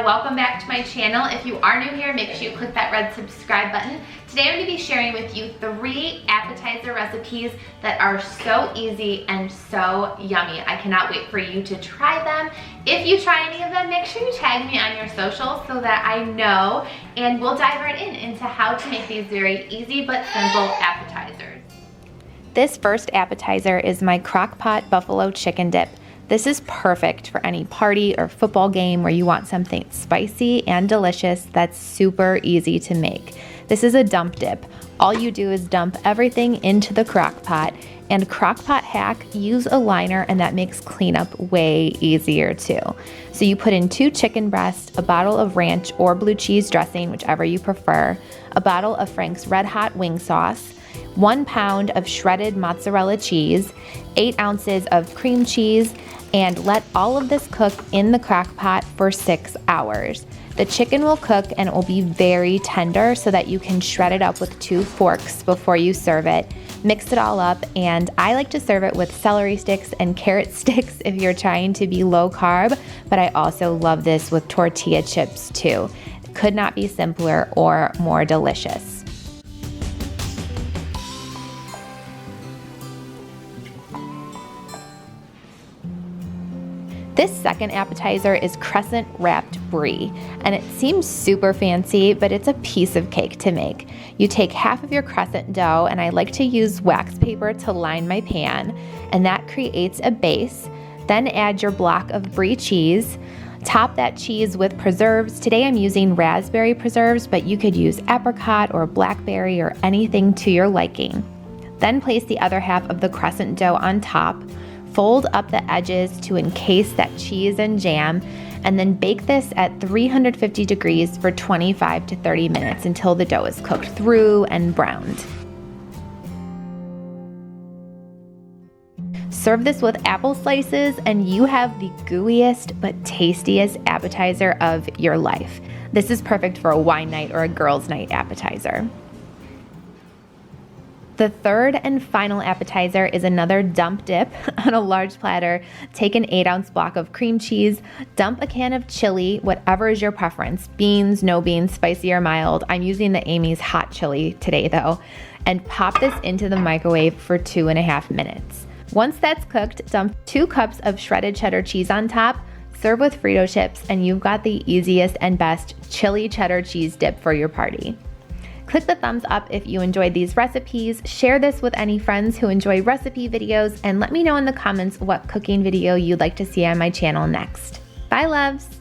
welcome back to my channel. If you are new here, make sure you click that red subscribe button. Today I'm going to be sharing with you 3 appetizer recipes that are so easy and so yummy. I cannot wait for you to try them. If you try any of them, make sure you tag me on your socials so that I know, and we'll dive right into how to make these very easy but simple appetizers. This first appetizer is my crock-pot buffalo chicken dip. This is perfect for any party or football game where you want something spicy and delicious that's super easy to make. This is a dump dip. All you do is dump everything into the crock pot, and crock pot hack, use a liner, and that makes cleanup way easier too. So you put in 2 chicken breasts, a bottle of ranch or blue cheese dressing, whichever you prefer, a bottle of Frank's Red Hot wing sauce, 1 pound of shredded mozzarella cheese, 8 ounces of cream cheese, and let all of this cook in the crock pot for 6 hours. The chicken will cook and it will be very tender so that you can shred it up with 2 forks before you serve it. Mix it all up, and I like to serve it with celery sticks and carrot sticks if you're trying to be low carb, but I also love this with tortilla chips too. It could not be simpler or more delicious. This second appetizer is Crescent Wrapped Brie, and it seems super fancy, but it's a piece of cake to make. You take half of your crescent dough, and I like to use wax paper to line my pan, and that creates a base. Then add your block of brie cheese. Top that cheese with preserves. Today I'm using raspberry preserves, but you could use apricot or blackberry or anything to your liking. Then place the other half of the crescent dough on top. Fold up the edges to encase that cheese and jam, and then bake this at 350 degrees for 25 to 30 minutes until the dough is cooked through and browned. Serve this with apple slices and you have the gooeyest but tastiest appetizer of your life. This is perfect for a wine night or a girls' night appetizer. The third and final appetizer is another dump dip. On a large platter, take an 8-ounce block of cream cheese, dump a can of chili, whatever is your preference, beans, no beans, spicy or mild. I'm using the Amy's hot chili today though, and pop this into the microwave for 2.5 minutes. Once that's cooked, dump 2 cups of shredded cheddar cheese on top, serve with Frito chips, and you've got the easiest and best chili cheddar cheese dip for your party. Click the thumbs up if you enjoyed these recipes, share this with any friends who enjoy recipe videos, and let me know in the comments what cooking video you'd like to see on my channel next. Bye loves!